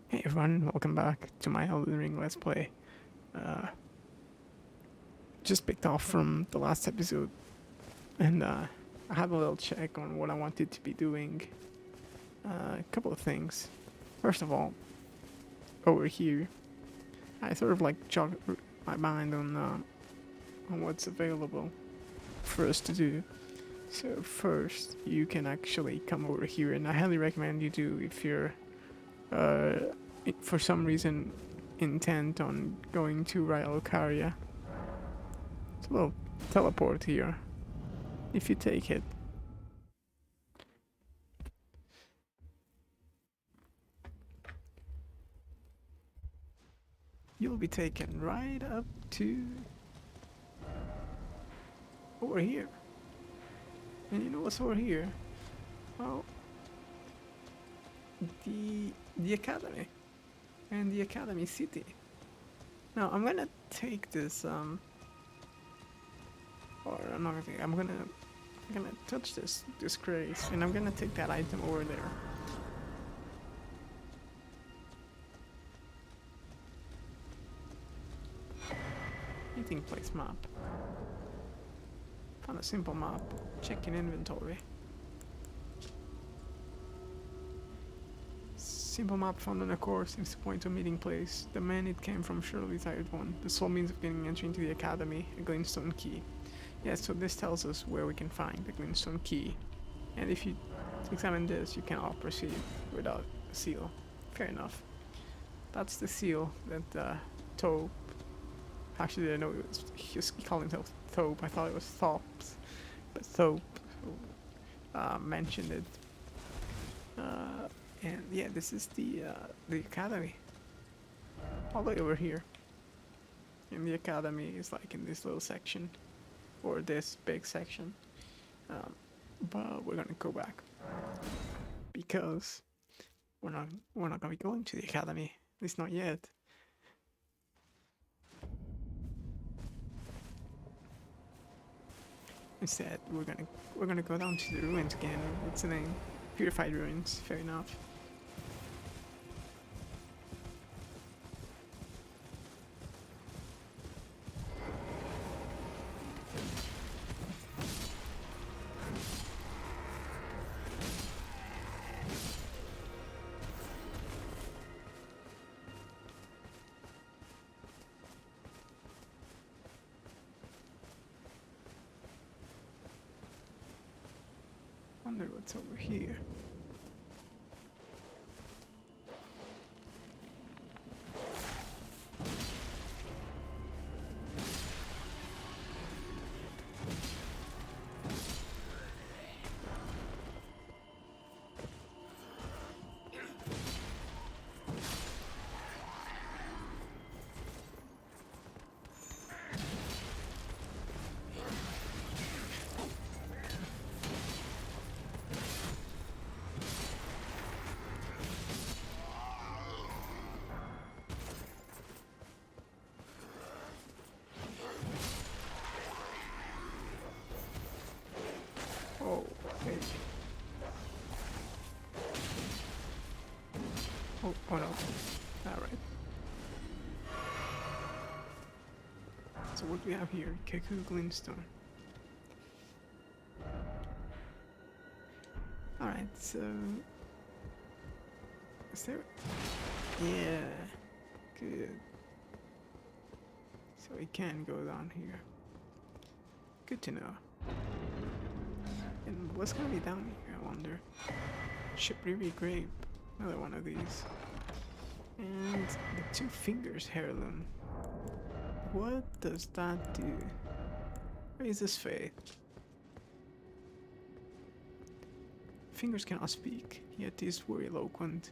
Hey everyone, welcome back to my Elden Ring Let's Play. Uh, just picked off from the last episode, and I have a little check on what I wanted to be doing. A couple of things. First of all, over here, I sort of like jog my mind on what's available for us to do. So first, you can actually come over here, and I highly recommend you do if you're uh, for some reason intent on going to Rhylocaria. It's a little teleport here. If you take it, you'll be taken right up to over here. And you know what's over here? Well, the academy and the academy city. Now I'm gonna take this or I'm not gonna take, I'm gonna touch this grace and I'm gonna take that item over there. Meeting place map. Found a simple map. Check in inventory. Simple map found on a course seems to point to a meeting place. The man it came from surely retired one. The sole means of getting entry into the academy, a glintstone key. Yes, so this tells us where we can find the glintstone key. And if you examine this, you cannot proceed without a seal. Fair enough. That's the seal that Tope. Actually, I didn't know he called himself Tope. I thought it was Thops, but Tope mentioned it. And yeah, this is the academy, all the way over here. And the academy is like in this little section, or this big section. But we're gonna go back because we're not gonna be going to the academy. At least not yet. Instead, we're gonna go down to the ruins again. It's the name, purified ruins. Fair enough. Wonder what's over here. Oh, hey. Oh no. Alright. So what do we have here? Keku Glintstone. Alright, so... Is there... Yeah. Good. So we can go down here. Good to know. And what's gonna be down here, I wonder? Shipriri Grape. Another one of these. And the two fingers heirloom. What does that do? Raise this faith. Fingers cannot speak, yet these were eloquent.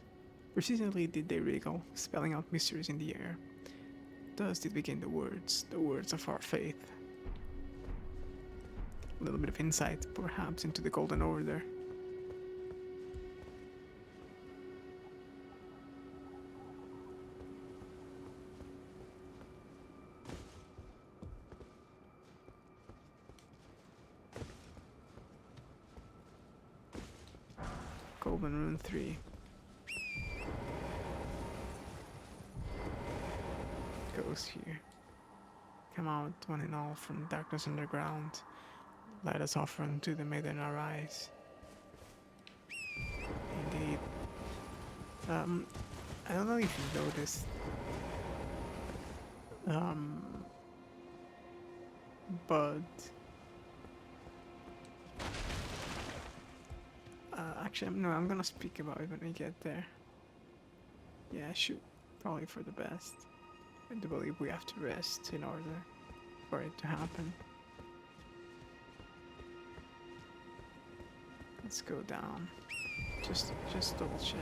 Persistently did they wriggle, spelling out mysteries in the air. Thus did begin the words of our faith. A little bit of insight, perhaps, into the Golden Order. Golden Rune 3. close here. Come out, one and all, from darkness underground. Let us offer unto the maiden our eyes. Indeed. I don't know if you noticed. But actually, no, I'm gonna speak about it when we get there. Yeah, shoot, probably for the best. I do believe we have to rest in order for it to happen. Let's go down. Just double check.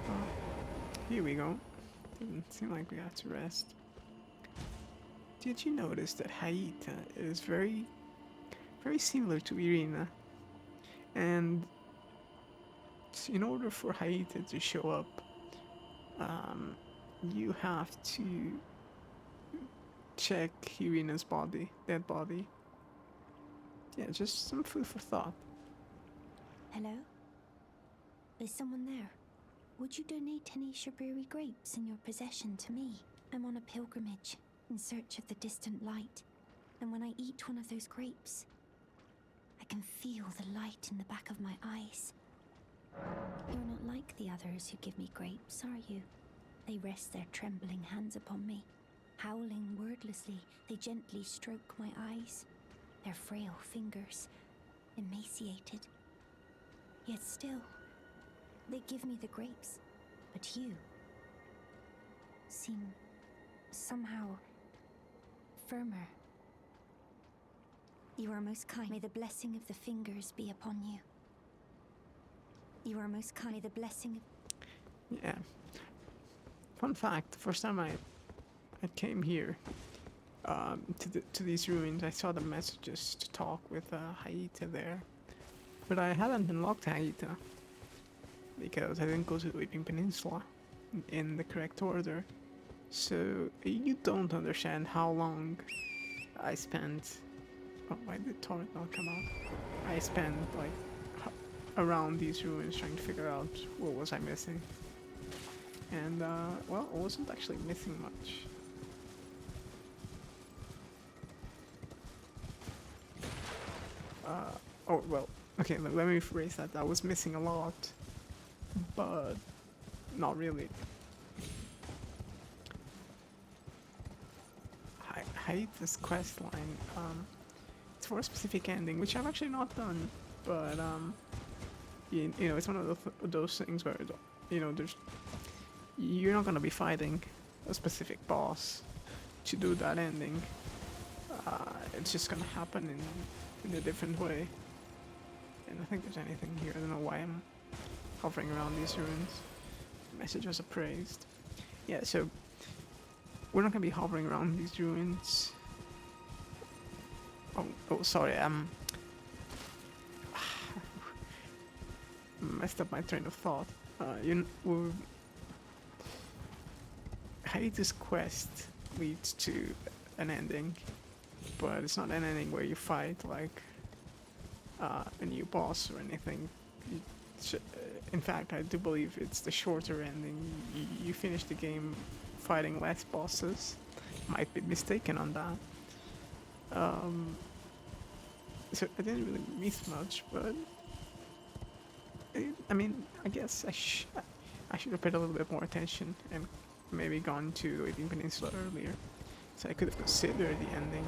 Oh, here we go. Doesn't seem like we have to rest. Did you notice that Haita is very similar to Irina? And in order for Haita to show up, you have to check Irina's dead body. Yeah, just some food for thought. Hello? Is someone there? Would you donate any Shabiri grapes in your possession to me? I'm on a pilgrimage, in search of the distant light. And when I eat one of those grapes, I can feel the light in the back of my eyes. You're not like the others who give me grapes, are you? They rest their trembling hands upon me. Howling wordlessly, they gently stroke my eyes. Their frail fingers, emaciated. Yet still, they give me the grapes. But you seem somehow firmer. You are most kind. May the blessing of the fingers be upon you. You are most kind. May the blessing of... Yeah. Fun fact, the first time I came here to these ruins, I saw the messages to talk with Haita there. But I hadn't unlocked Haita because I didn't go to the Weeping Peninsula in the correct order. So you don't understand how long I spent... Oh, why did Torrent not come out? I spent like around these ruins trying to figure out what was I missing. And, well, I wasn't actually missing much. Oh, well, okay, let me rephrase that. I was missing a lot, but not really. I hate this quest line. It's for a specific ending, which I've actually not done, but, you know, it's one of those things where, you know, you're not gonna be fighting a specific boss to do that ending. It's just gonna happen in a different way. And I think there's anything here. I don't know why I'm hovering around these ruins. Messages appraised. Yeah, so we're not gonna be hovering around these ruins. Oh, sorry. Messed up my train of thought. Haita's quest leads to an ending, but it's not an ending where you fight like a new boss or anything. In fact, I do believe it's the shorter ending. You finish the game fighting less bosses. Might be mistaken on that. So I didn't really miss much, but I mean, I guess I should have paid a little bit more attention and maybe gone to the Weeping Peninsula earlier, so I could have considered the ending.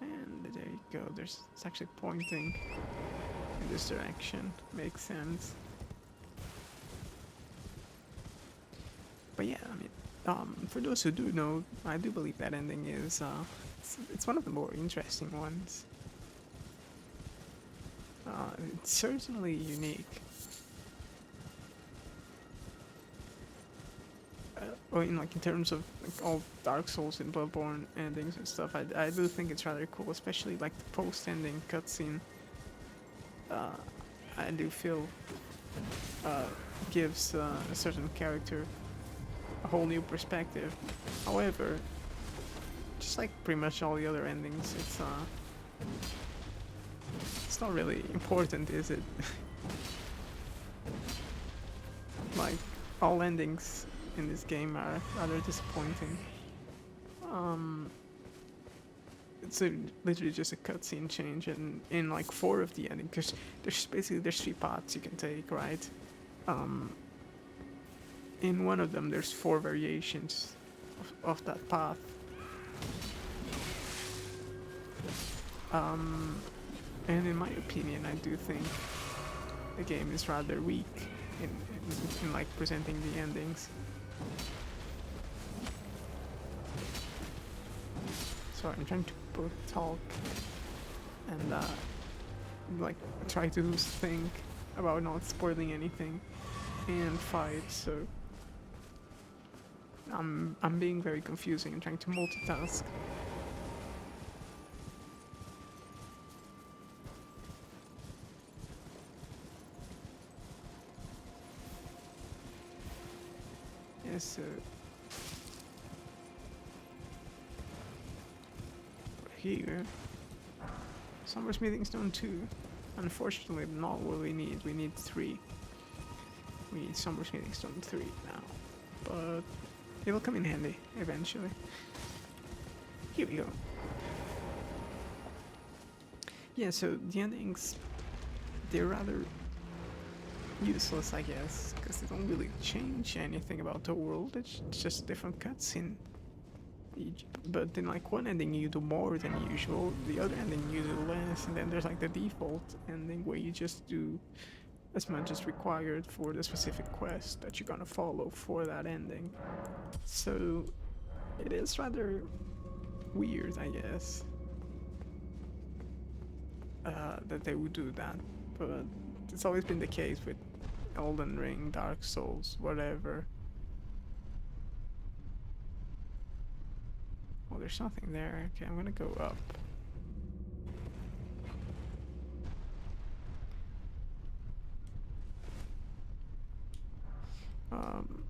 And there you go. It's actually pointing in this direction. Makes sense. But yeah, I mean, for those who do know, I do believe that ending is it's one of the more interesting ones. It's certainly unique. In terms of like all Dark Souls and Bloodborne endings and stuff, I do think it's rather cool, especially like the post-ending cutscene. I do feel gives a certain character a whole new perspective. However, just like pretty much all the other endings, It's not really important, is it? Like, all endings in this game are rather disappointing. It's literally just a cutscene change in like 4 of the endings, because there's 3 paths you can take, right? In one of them there's 4 variations of that path. And in my opinion, I do think the game is rather weak in like presenting the endings. So I'm trying to both talk and like try to think about not spoiling anything and fight. So I'm being very confusing and trying to multitask. So here, Summer Smithing Stone 2. Unfortunately, not what we need. We need 3. We need Summer Smithing Stone 3 now, but it'll come in handy eventually. Here we go. Yeah, so the endings, they're rather useless, I guess, because they don't really change anything about the world. It's just a different cutscene. But in like one ending you do more than usual, the other ending you do less, and then there's like the default ending where you just do as much as required for the specific quest that you're gonna follow for that ending. So it is rather weird, I guess, that they would do that, but it's always been the case with Elden Ring, Dark Souls, whatever. Oh, there's nothing there. Okay, I'm gonna go up.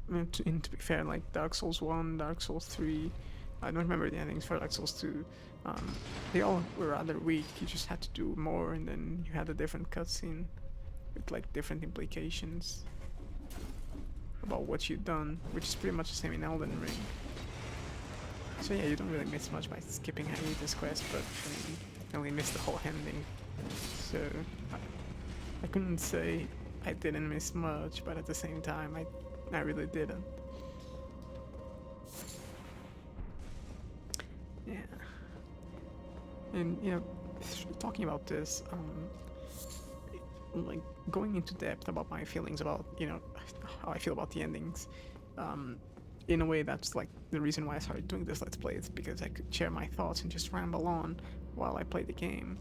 And to be fair, like Dark Souls 1, Dark Souls 3, I don't remember the endings for Dark Souls 2. They all were rather weak. You just had to do more, and then you had a different cutscene with like different implications about what you've done, which is pretty much the same in Elden Ring. So yeah, you don't really miss much by skipping this quest, but you only miss the whole ending. So I couldn't say I didn't miss much, but at the same time, I really didn't. Yeah. And you know, talking about this, like going into depth about my feelings about, you know, how I feel about the endings, in a way that's like the reason why I started doing this Let's Play. It's because I could share my thoughts and just ramble on while I play the game,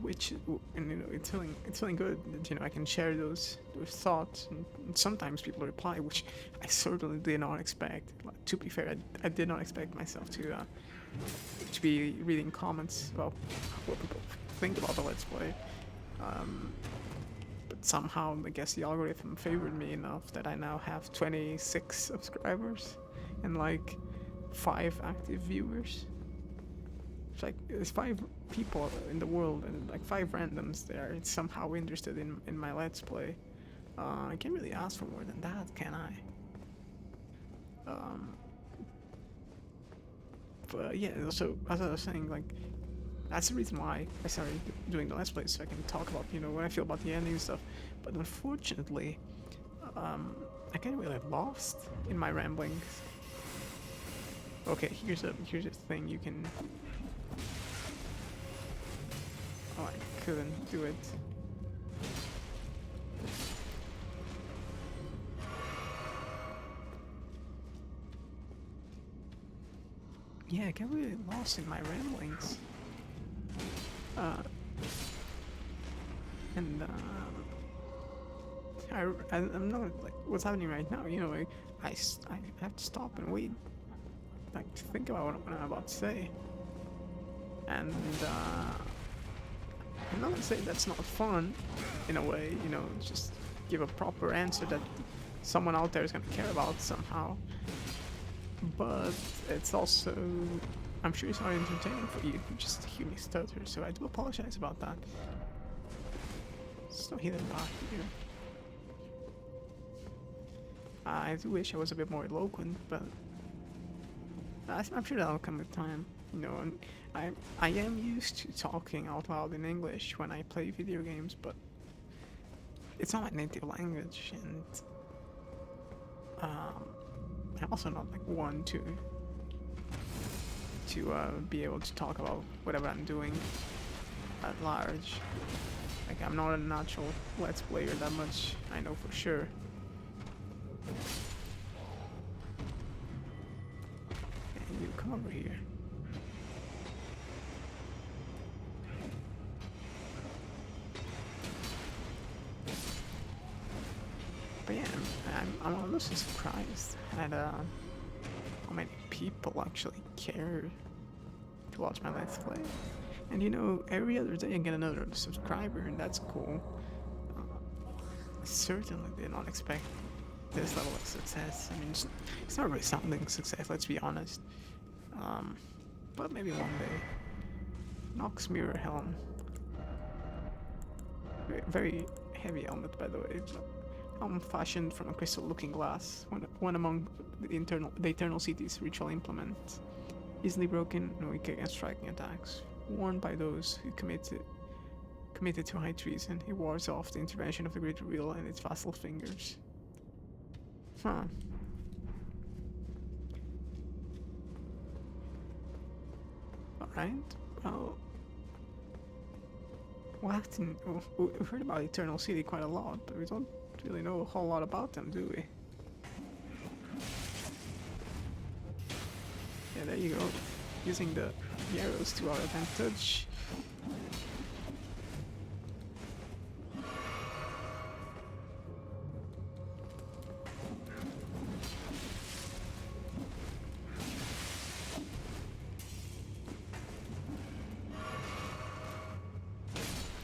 which, and you know, it's feeling good that, you know, I can share those thoughts, and sometimes people reply, which I certainly did not expect. Like, to be fair, I did not expect myself to be reading comments about what people think about the Let's Play. But somehow, I guess the algorithm favored me enough that I now have 26 subscribers and like 5 active viewers. It's like there's 5 people in the world and like 5 randoms there. It's somehow interested in my Let's Play. I can't really ask for more than that, can I? But yeah, so as I was saying, like, that's the reason why I started doing the Let's Play, so I can talk about, you know, what I feel about the ending and stuff. But unfortunately, I get really lost in my ramblings. Okay, here's a thing you can. Oh, I couldn't do it. Yeah, I get really lost in my ramblings. I'm not like what's happening right now. You know, I have to stop and wait, like to think about what I'm about to say. And I'm not gonna say that's not fun, in a way. You know, just give a proper answer that someone out there is gonna care about somehow. But it's also I'm sure it's not entertaining for you just to hear me stutter, so I do apologize about that. There's no hidden path here. I do wish I was a bit more eloquent, but I'm sure that'll come with time. You know, and I am used to talking out loud in English when I play video games, but it's not my native language, and I'm also not like one to be able to talk about whatever I'm doing at large. Like, I'm not a natural Let's Player, that much I know for sure. And you come over here. But yeah, I'm honestly surprised at how many people actually care to watch my Let's Play. And you know, every other day I get another subscriber, and that's cool. I certainly did not expect this level of success. I mean, it's not really sounding success, let's be honest. But maybe one day. Nox Mirror Helm. Very heavy helmet, by the way. Fashioned from a crystal-looking glass, one among the Eternal City's ritual implements. Easily broken and weak against striking attacks. Worn by those who committed to high treason, it wars off the intervention of the Great Reveal and its vassal fingers. Huh. Alright, well... we've heard about Eternal City quite a lot, but we don't really know a whole lot about them, do we? Yeah, there you go. Using the arrows to our advantage.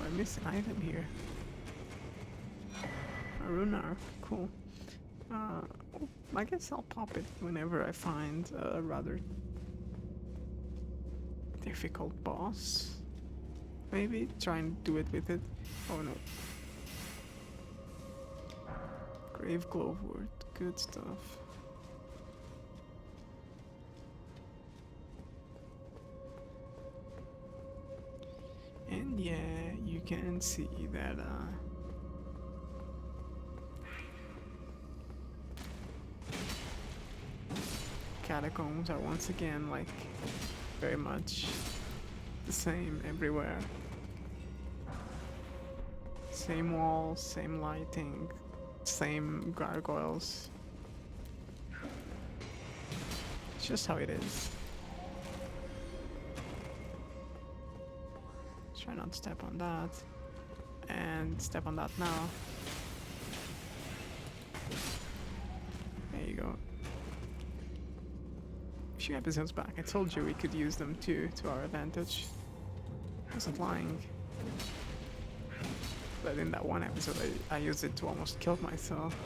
I missed an item here. A rune arc, cool. I guess I'll pop it whenever I find a rather difficult boss. Maybe try and do it with it. Oh no. Grave Glowwort, good stuff. And yeah, you can see that catacombs are once again like very much the same everywhere. Same walls, same lighting, same gargoyles. It's just how it is. Try not to step on that. And step on that now. There you go. A few episodes back, I told you we could use them too, to our advantage. I wasn't lying. But in that one episode, I used it to almost kill myself.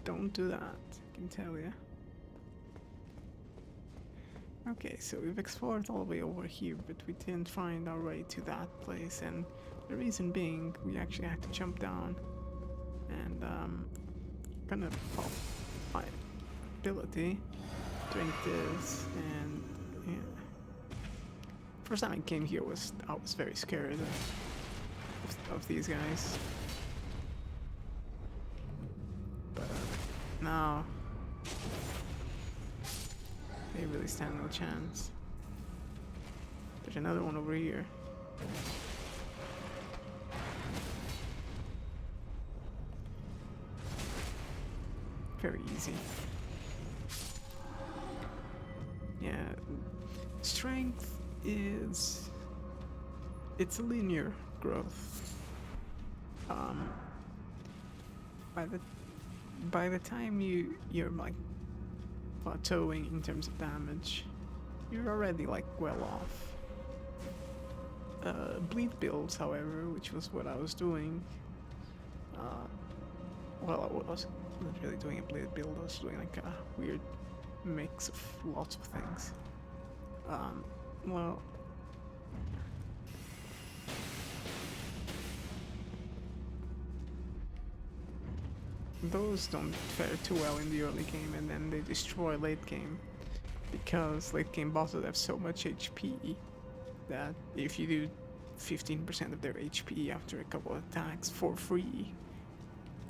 Don't do that, I can tell you. Okay, so we've explored all the way over here, but we didn't find our way to that place, and the reason being, we actually had to jump down and gonna pop my ability, drink this, and yeah. First time I came here I was very scared of these guys, but now they really stand no chance. There's another one over here. Very easy. Yeah, strength it's a linear growth. By the time you're like plateauing in terms of damage, you're already like well off. Bleed builds, however, which was what I was doing. Well, I was wasn't really doing a blade build, I was doing like a weird mix of lots of things. Well, those don't fare too well in the early game, and then they destroy late game, because late game bosses have so much HP that if you do 15% of their HP after a couple of attacks for free,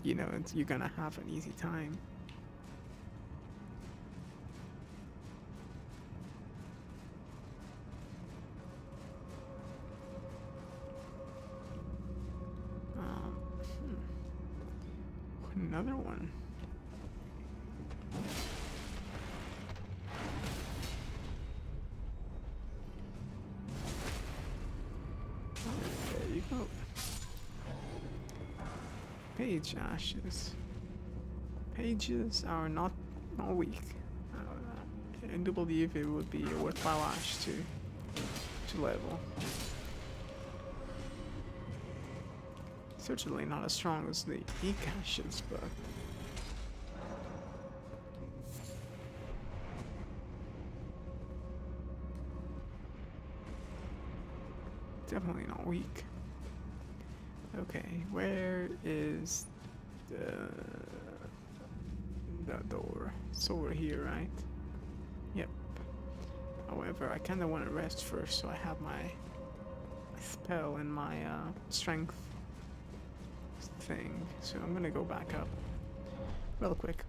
you know, you're gonna have an easy time. Another one. Oh, there you go. Page ashes. Pages are not weak. I do believe it would be a worthwhile ash to level. Certainly not as strong as the ink ashes, but definitely not weak. Okay, where is the door? It's over here, right? Yep. However, I kind of want to rest first, so I have my spell and my strength thing. So I'm gonna go back up real quick.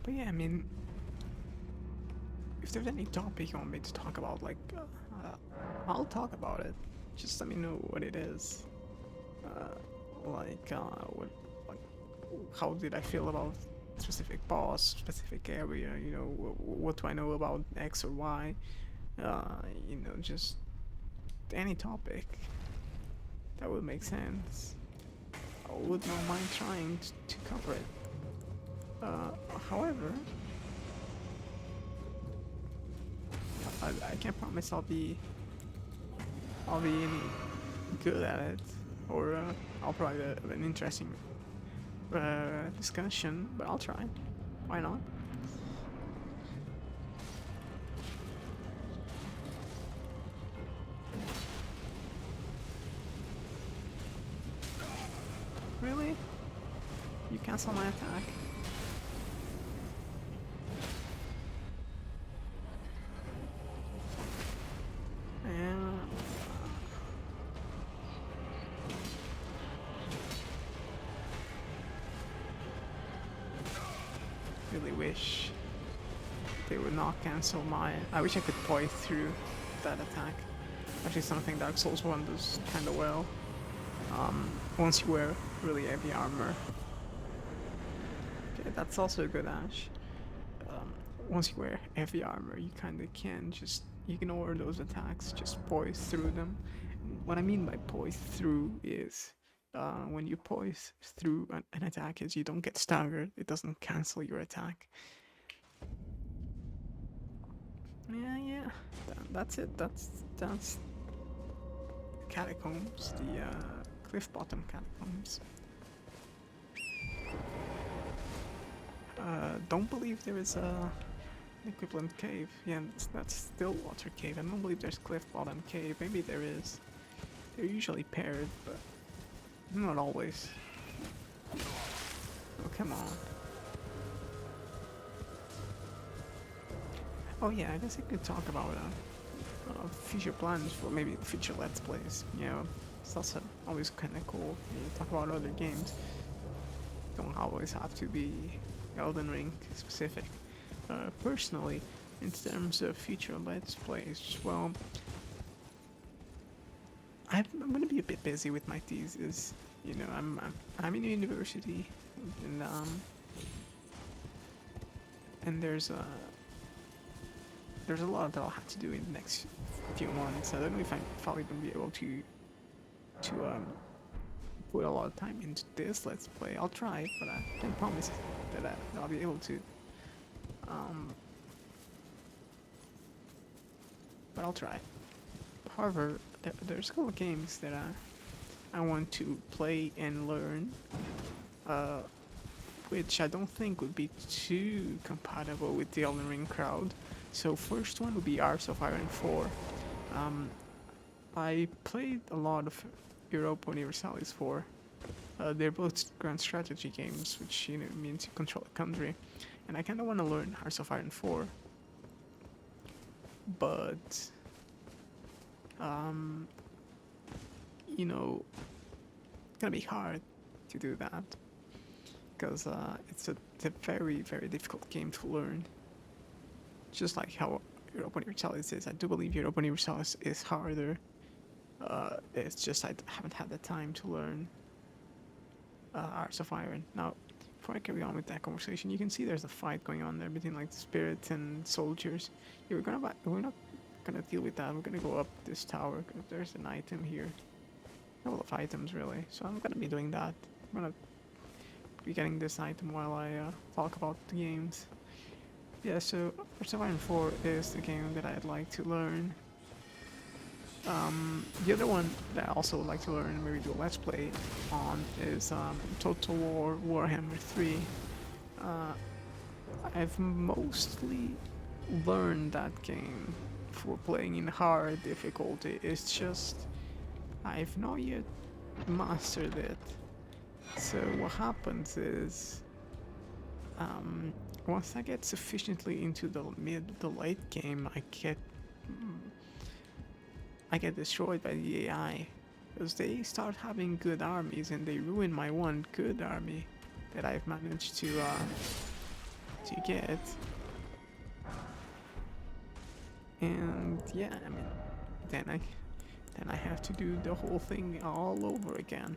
But yeah, I mean, if there's any topic you want me to talk about, like, I'll talk about it. Just let me know what it is. What, like, how did I feel about specific boss, specific area? You know, what do I know about X or Y? You know, just any topic that would make sense. I would not mind trying to cover it. However, I can't promise I'll be any good at it, or I'll probably have an interesting discussion, but I'll try. Why not? Really? You cancel my attack? Really wish they would not cancel my... I wish I could poise through that attack. Actually something Dark Souls 1 does kinda well. Once you wear really heavy armor. Okay, that's also a good ash. Once you wear heavy armor, you kinda can just ignore those attacks, just poise through them. What I mean by poise through is when you poise through an attack is you don't get staggered, it doesn't cancel your attack. Yeah, that's it, that's Catacombs, the Cliffbottom Catacombs. Don't believe there is an equivalent cave. Yeah, that's Stillwater Cave. I don't believe there's Cliffbottom Cave. Maybe there is. They're usually paired, but not always. Oh, come on. Oh yeah, I guess I could talk about future plans for maybe future Let's Plays. You know, it's also always kind of cool. You talk about other games. Don't always have to be Elden Ring specific. Personally, in terms of future Let's Plays, well, I'm gonna be a bit busy with my thesis. You know, I'm in university, and there's a lot that I'll have to do in the next few months. I don't know if I'm probably gonna be able to put a lot of time into this Let's Play. I'll try, but I can't promise that I'll be able to. But I'll try. However, there's a couple of games that I want to play and learn, uh, which I don't think would be too compatible with the Elden Ring crowd. So first one would be Hearts of Iron 4. Um, I played a lot of Europa Universalis 4. They're both grand strategy games, which means you control a country, and I kind of want to learn Hearts of Iron 4, but um, it's gonna be hard to do that because it's a very very difficult game to learn. Just like how Europa Universalis is, I do believe Europa Universalis is harder. It's just I haven't had the time to learn Hearts of Iron. Now, before I carry on with that conversation, you can see there's a fight going on there between like the spirits and soldiers. Yeah, we're not gonna deal with that. We're gonna go up this tower because there's an item here. A couple of items really. So I'm gonna be doing that. I'm gonna be getting this item while I talk about the games. Yeah, so Hearts of Iron 4 is the game that I'd like to learn. The other one that I also would like to learn and maybe do a let's play on is Total War Warhammer 3. I've mostly learned that game for playing in hard difficulty. It's just I've not yet mastered it. So what happens is once I get sufficiently into the late game, I get destroyed by the AI because they start having good armies and they ruin my one good army that I've managed to get. And yeah, I mean, then I have to do the whole thing all over again.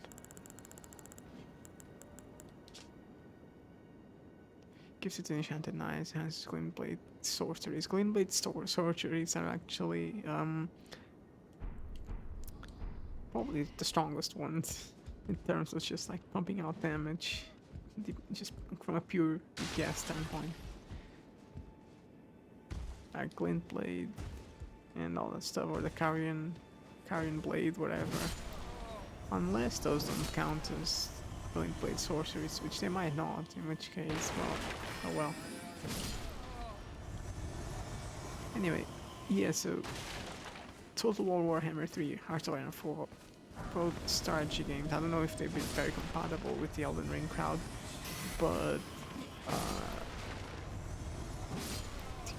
Gives it an enchanted knife, has Glintblade sorceries. Glintblade sorceries are actually probably the strongest ones in terms of just like pumping out damage, just from a pure DPS standpoint. Glint Blade and all that stuff, or the Carrion Blade, whatever. Unless those don't count as Glint Blade sorceries, which they might not, in which case, well, oh well. Anyway, yeah, so Total War Warhammer 3, Hearts of Iron 4, both strategy games. I don't know if they'd be very compatible with the Elden Ring crowd, but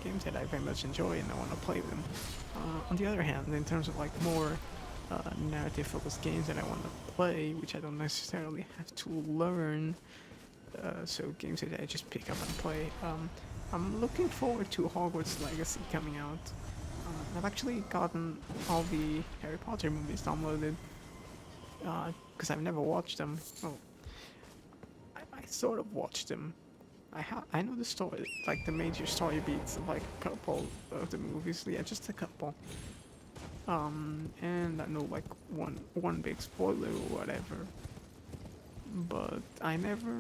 games that I very much enjoy and I want to play them. On the other hand, in terms of like more narrative-focused games that I want to play, which I don't necessarily have to learn, so games that I just pick up and play, I'm looking forward to Hogwarts Legacy coming out. I've actually gotten all the Harry Potter movies downloaded because I've never watched them. Well, I sort of watched them. I know the story, like the major story beats of like a couple of the movies. Yeah, just a couple. And I know like one big spoiler or whatever. But I've never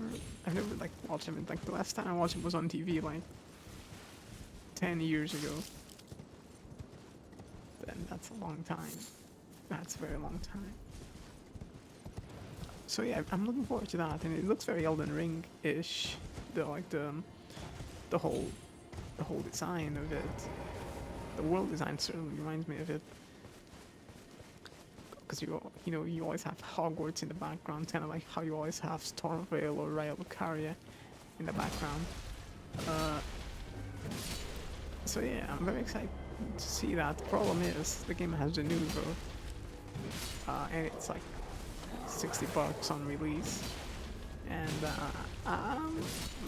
like watched them. Like the last time I watched it was on TV like 10 years ago. And that's a long time. That's a very long time. So yeah, I'm looking forward to that, and it looks very Elden Ring-ish. The whole design of it. The world design certainly reminds me of it. Because you always have Hogwarts in the background, kind of like how you always have Stormvale or Raya Lucaria in the background. So yeah, I'm very excited to see that. The problem is the game has the new and it's like $60 on release, and I'm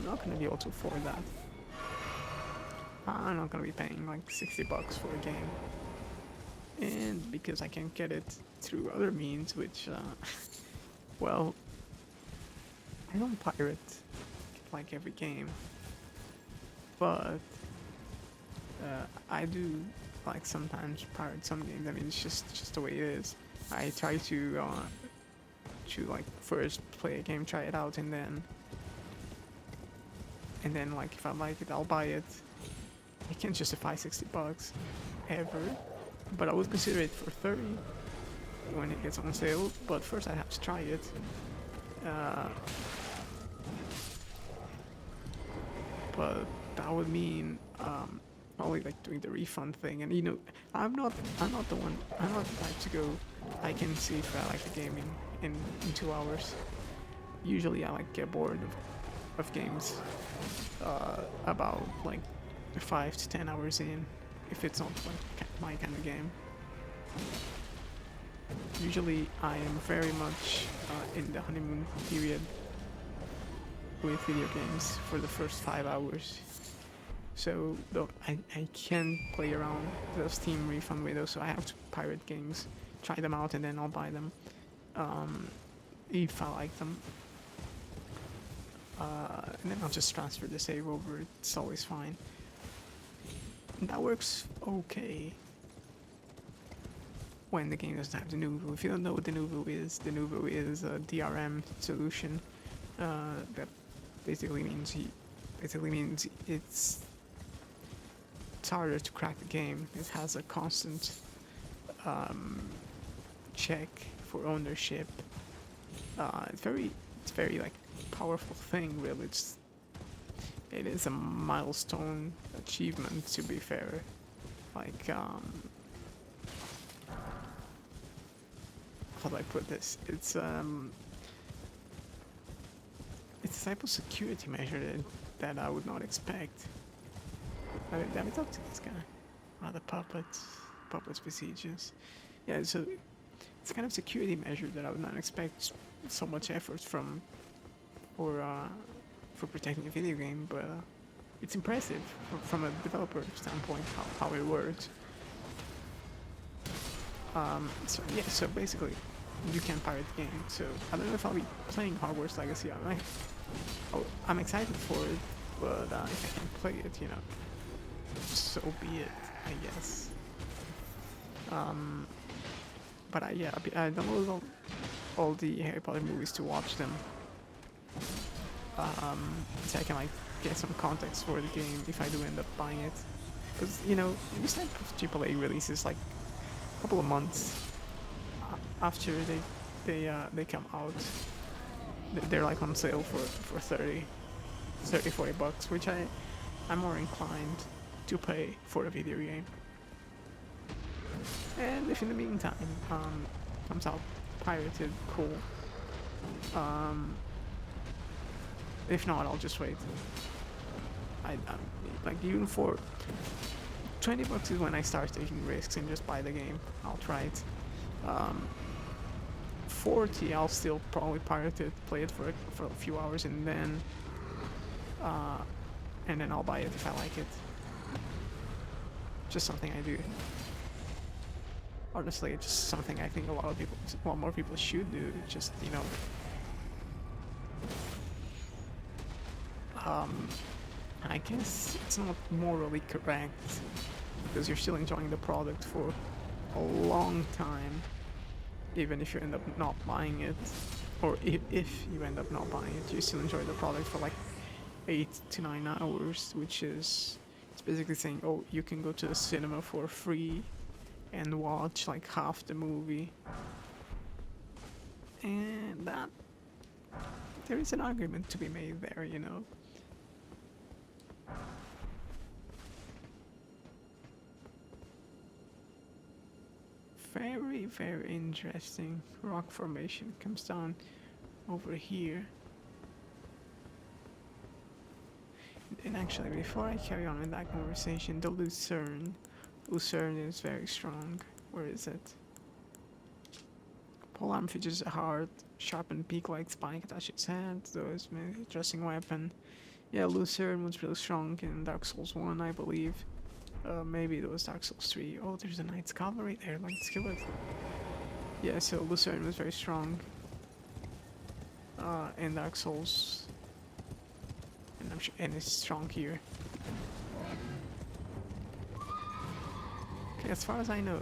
not gonna be able to afford that. I'm not gonna be paying like $60 for a game, and because I can't get it through other means, which well, I don't pirate like every game, but I do like sometimes pirate some games. I mean, it's just the way it is. I try to like first play a game, try it out, and then like if I like it, I'll buy it. I can't justify $60 ever, but I would consider it for 30 when it gets on sale. But first, I have to try it. But that would mean probably like doing the refund thing, and I'm not the one. I'm not the type to go. I can see if I like the game in 2 hours. Usually, I like get bored of games about like 5 to 10 hours in, if it's not like my kind of game. Usually, I am very much in the honeymoon period with video games for the first 5 hours. So though I can play around the Steam refund window, so I have to pirate games, try them out, and then I'll buy them if I like them. And then I'll just transfer the save over. It's always fine. And that works okay when the game doesn't have the Nuvo. If you don't know what the Nuvo is a DRM solution that basically means it's harder to crack the game. It has a constant check for ownership. It's very like powerful thing. Really, it is a milestone achievement. To be fair, like how do I put this? It's a type of security measure that I would not expect. Let me talk to this guy. The puppets procedures. Yeah, so it's a kind of security measure that I would not expect so much effort for protecting a video game, but it's impressive from a developer standpoint how it works. So basically, you can pirate the game. So I don't know if I'll be playing Hogwarts Legacy. I'm excited for it, but if I can play it, so be it, I guess. But I downloaded all the Harry Potter movies to watch them. So I can like get some context for the game if I do end up buying it. Because these type of AAA releases like a couple of months after they come out, they're like on sale for 30, 40 bucks, which I'm more inclined to pay for a video game. And if in the meantime comes out pirated, cool. If not, I'll just wait. I like even for 20 bucks is when I start taking risks and just buy the game outright. 40, I'll still probably pirate it, play it for a few hours, and then I'll buy it if I like it. Just something I do. Honestly, it's just something I think a lot more people should do. Just I guess it's not morally correct because you're still enjoying the product for a long time, even if you end up not buying it, or if you end up not buying it, you still enjoy the product for like 8 to 9 hours, which is it's basically saying, oh, you can go to the cinema for free and watch like half the movie, and that there is an argument to be made there, Very, very interesting. Rock formation comes down over here. And actually, before I carry on with that conversation, the Lucerne is very strong. Where is it? Polearm features a hard, sharpened beak-like spike attached to its head, though it's an interesting weapon. Yeah, Lucerne was really strong in Dark Souls 1, I believe. Maybe it was Dark Souls 3. Oh, there's a Knight's Cavalry there. Let's kill it. Yeah, so Lucerne was very strong in Dark Souls, and it's strong here. Okay, as far as I know,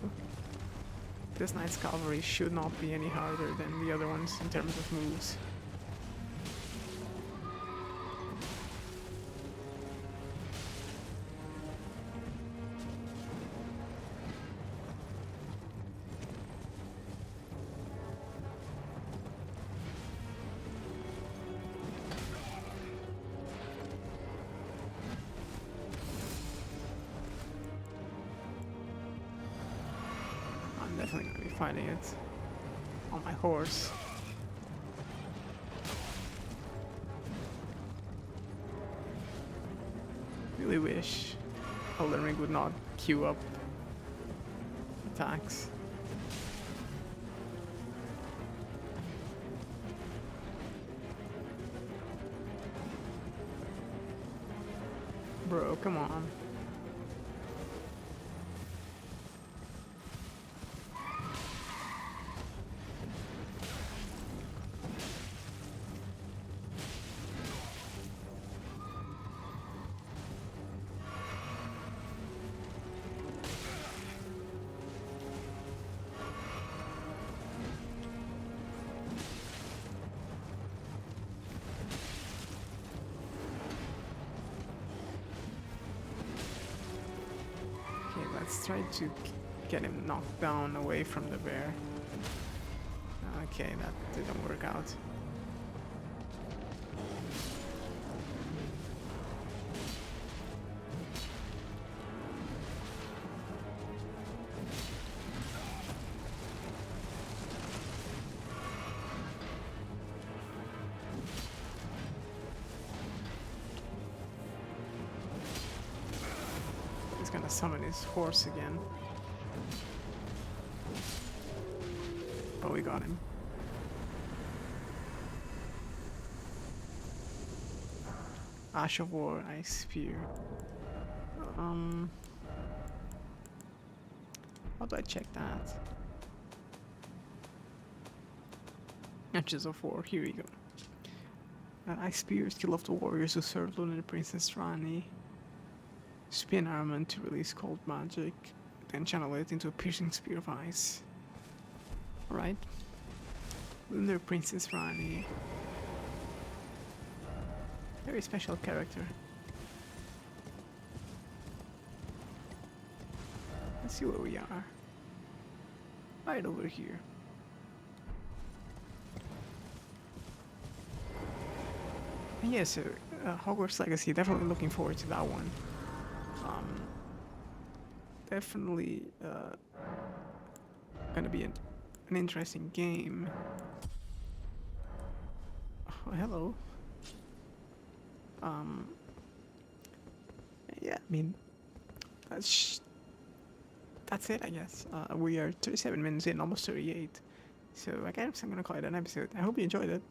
this Knight's Cavalry should not be any harder than the other ones in terms of moves. definitely gonna be fighting it on my horse. Really wish Elden Ring would not queue up attacks. Bro, come on. Okay, let's try to get him knocked down away from the bear. Okay, that didn't work out. He's gonna summon his horse again. But we got him. Ash of War, Ice Spear. How do I check that? Ashes of War, here we go. Ice Spear, skill of the warriors who served Lunar Princess Rani. Spin armament to release cold magic, then channel it into a piercing spear of ice. Alright. Lunar Princess Rani. Very special character. Let's see where we are. Right over here. And yeah, so Hogwarts Legacy, definitely looking forward to that one. Definitely gonna be an interesting game. Oh, hello. Yeah, I mean, that's it, I guess. We are 37 minutes in, almost 38. So I guess I'm gonna call it an episode. I hope you enjoyed it.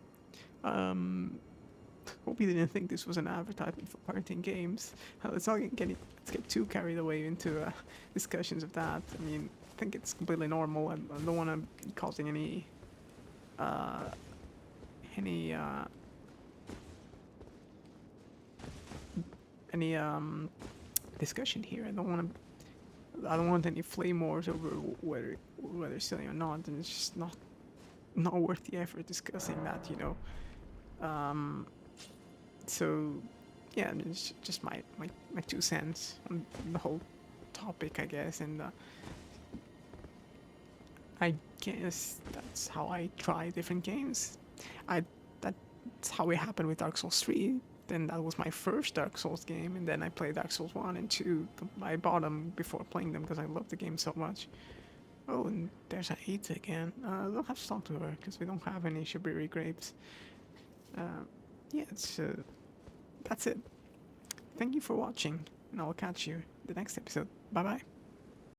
Hope you didn't think this was an advertisement for Parting Games. Let's get too carried away into discussions of that. I mean, I think it's completely normal. I don't want to be causing any discussion here. I don't want any flame wars over whether it's silly or not, and it's just not worth the effort discussing that, you know. So yeah, it's just my 2 cents on the whole topic, I guess, and I guess that's how I try different games. That's how it happened with Dark Souls 3. Then that was my first Dark Souls game, and then I played Dark Souls 1 and 2. I bought them before playing them because I love the game so much. Oh, and there's Aita again. I don't have to talk to her because we don't have any Shabiri grapes. Yeah, that's it. Thank you for watching, and I'll catch you in the next episode. Bye bye.